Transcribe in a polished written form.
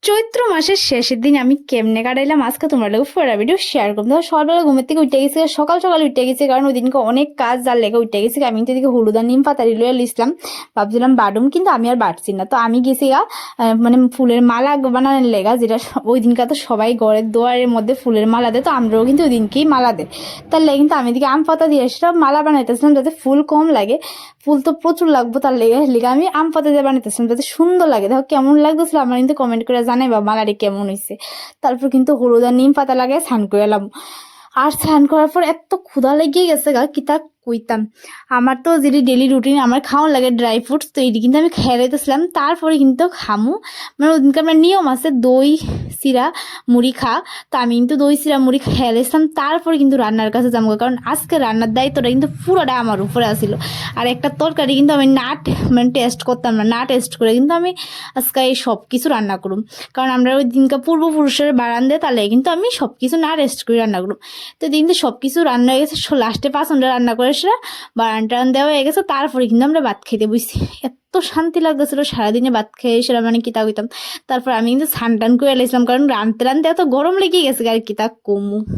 চৈত্র মাসের শেষের দিন আমি কেমনে কাটাইলাম আজকে তোমার লোক পুরো ভিডিও শেয়ার করবো। ধর সকালবেলা ঘুমের থেকে উঠে গেছে, সকাল সকাল উঠে গেছে, কারণ ওই দিনকে অনেক কাজ যার লেগে উঠে গেছে। আমি তো এদিকে হলুদ আর নিম পাতা লইয়া লিসলাম, ভাবছিলাম বাডুম, কিন্তু আমি আর বাড়ছি না। তো আমি গেছি মানে ফুলের মালা বানানোর লেগা, যেটা ওই দিনকে তো সবাই ঘরের দোয়ারের মধ্যে ফুলের মালা দেয়, তো আমরাও কিন্তু ওই দিনকেই মালা দেয়। তার লেগে কিন্তু আমি এদিকে আম পাতা দিয়ে সেটা মালা বানাইতেছিলাম, যাতে ফুল কম লাগে। ফুল তো প্রচুর লাগবো, তার লেগে আমি আম পাতা দিয়ে বানাইতেছিলাম যাতে সুন্দর লাগে। দেখো কেমন লাগতেছিল আমার কিন্তু কমেন্ট করে জানাইবা মালাটি কেমন হয়েছে। তারপর কিন্তু হলুদ আর নিম পাতা লাগাই স্নান করে এলাম। আর স্নান করার পর এত ক্ষুধা লেগে গেছে কি তা কইতাম। আমার তো যেটি ডেলি রুটিন, আমার খাওয়ান লাগে ড্রাই ফ্রুটস, তো এটি কিন্তু আমি খেয়ে রেতেছিলাম। তারপরে কিন্তু খামু, মানে ওদিনকে আমার নিয়ম আছে দই চিরা মুড়ি খা। তো আমি কিন্তু দই চিরা মুড়ি খেয়ে রেছিলাম। তারপরে কিন্তু রান্নার কাছে যাবো, কারণ আজকে রান্নার দায়িত্বটা কিন্তু পুরোটা আমার উপরে আসিল। আর একটা তরকারি কিন্তু আমি মানে টেস্ট করতাম না, টেস্ট করে কিন্তু আমি আজকে এই সব কিছু রান্না করুম। কারণ আমরা ওই দিনকে পূর্বপুরুষের বারান দেয়, তাহলে কিন্তু আমি সব কিছু টেস্ট করে রান্না করুম। তো দিনকে সব কিছু রান্না হয়ে গেছে, লাস্টে 5 ঘন্টা রান্না করে সেটা বারান টান দেওয়া হয়ে গেছে। তারপরে কিন্তু আমরা ভাত খেতে বুঝছি। এত শান্তি লাগতেছিল সারাদিনে ভাত খেয়ে, সেটা মানে কিতা কইতাম। তারপর আমি কিন্তু স্নান টান করে এলাইছিলাম, কারণ রানতে রানতে এত গরম লেগে গেছে আর কিতা কমু।